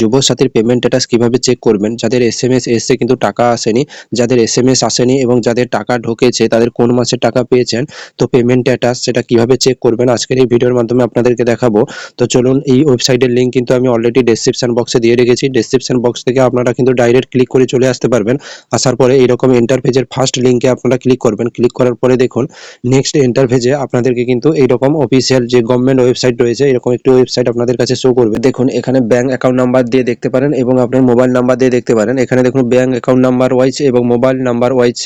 যুবসাথীর payment status কিভাবে check করবেন, যাদের এসএমএস এসছে কিন্তু টাকা আসেনি, যাদের এসএমএস আসেনি এবং যাদের টাকা ঢুকেছে তাদের কোন মাসে টাকা পেয়েছেন, তো পেমেন্ট স্ট্যাটাস সেটা কিভাবে চেক করবেন আজকের এই ভিডিওর মাধ্যমে আপনাদেরকে দেখাবো। তো চলুন, এই ওয়েবসাইটের লিঙ্ক কিন্তু আমি অলরেডি ডেসক্রিপশন বক্সে দিয়ে রেখেছি। ডেসক্রিপশন বক্স থেকে আপনারা কিন্তু ডাইরেক্ট ক্লিক করে চলে আসতে পারবেন। আসার পরে এইরকম এন্টার পেজের ফার্স্ট লিঙ্কে আপনারা ক্লিক করবেন। ক্লিক করার পরে দেখুন নেক্সট এন্টার পেজে আপনাদেরকে কিন্তু এইরকম অফিসিয়াল যে গভর্নমেন্ট ওয়েবসাইট রয়েছে এরকম একটি ওয়েবসাইট আপনাদের কাছে শো করবে। দেখুন এখানে ব্যাংক অ্যাকাউন্ট নাম্বার দিয়ে দেখতে পারেন এবং আপনার মোবাইল নাম্বার দিয়ে দেখতে পারেন। এখানে দেখুন ব্যাংক অ্যাকাউন্ট নাম্বার ওয়াইজ এবং মোবাইল নাম্বার ওয়াইজ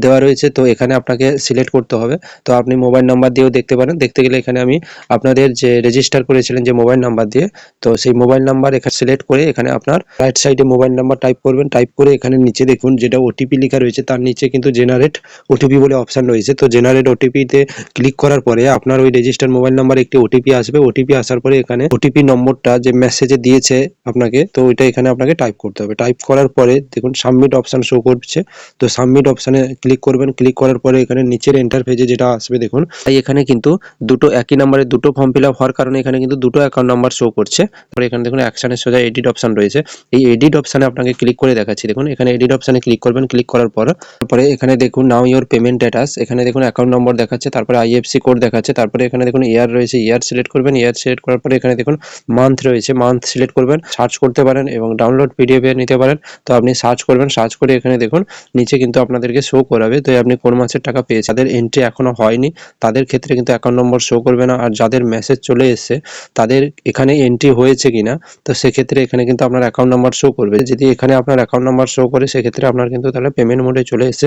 দেওয়া রয়েছে, তো এখানে আপনাকে সিলেক্ট করতে হবে। তো আপনি মোবাইল নাম্বার দিয়েও দেখতে পারেন। দেখতে গেলে এখানে আমি আপনাদের যে রেজিস্টার করেছিলেন যে মোবাইল নাম্বার দিয়ে, তো সেই মোবাইল নাম্বার এখানে সিলেক্ট করে এখানে আপনার রাইট সাইডে মোবাইল নাম্বার টাইপ করবেন। টাইপ করে এখানে নিচে দেখুন যেটা ওটিপি লেখা রয়েছে তার নিচে কিন্তু জেনারেট ওটিপি বলে অপশন রয়েছে। তো জেনারেট ওটিপিতে ক্লিক করার পরে আপনার ওই রেজিস্টার্ড মোবাইল নাম্বার একটি ওটিপি আসবে। ওটিপি আসার পরে এখানে ওটিপি নম্বরটা যে মেসেজে দিয়েছে আপনাকে, তো ওইটা এখানে আপনাকে টাইপ করতে হবে। টাইপ করার পরে দেখুন সাবমিট অপশন শো করছে, তো সাবমিট অপশনে ক্লিক করবেন। ক্লিক করার পরে এখানে নিচের এন্টার পেজে যেটা আসবে দেখুন, তাই এখানে কিন্তু দুটো একই নাম্বারে দুটো ফর্ম ফিল আপ হওয়ার কারণে এখানে কিন্তু দুটো অ্যাকাউন্ট নাম্বার শো করছে। তারপরে এখানে দেখুন অ্যাকশনের সোজা এডিট অপশন রয়েছে। এই এডিট অপশনে আপনাকে ক্লিক করে দেখাচ্ছি। দেখুন এখানে এডিট অপশনে ক্লিক করবেন। ক্লিক করার পর তারপরে এখানে দেখুন নাও ইওর পেমেন্ট স্ট্যাটাস, এখানে দেখুন অ্যাকাউন্ট নম্বর দেখাচ্ছে, তারপরে আইএফসি কোড দেখাচ্ছে, তারপরে এখানে দেখুন ইয়ার রয়েছে, ইয়ার সিলেক্ট করবেন। ইয়ার সিলেক্ট করার পরে এখানে দেখুন মান্থ রয়েছে, মান্থ সিলেক্ট করবেন। সার্চ করতে পারেন এবং ডাউনলোড পিডিএফ এ নিতে পারেন। তো আপনি সার্চ করবেন, সার্চ করে এখানে দেখুন নিচে কিন্তু আপনাদেরকে শো করাবে তো আপনি কোন মাসের টাকা পেয়েছেন। যাদের এন্ট্রি এখনো হয়নি তাদের ক্ষেত্রে কিন্তু অ্যাকাউন্ট নম্বর শো করবে না, আর যাদের মেসেজ চলে এসছে তাদের এখানে এন্ট্রি হয়েছে কিনা, তো সেক্ষেত্রে এখানে কিন্তু আপনার অ্যাকাউন্ট নাম্বার শো করবে। যদি এখানে আপনার অ্যাকাউন্ট নাম্বার শো করে সেক্ষেত্রে আপনার কিন্তু তাহলে পেমেন্ট মোডে চলে এসেছে।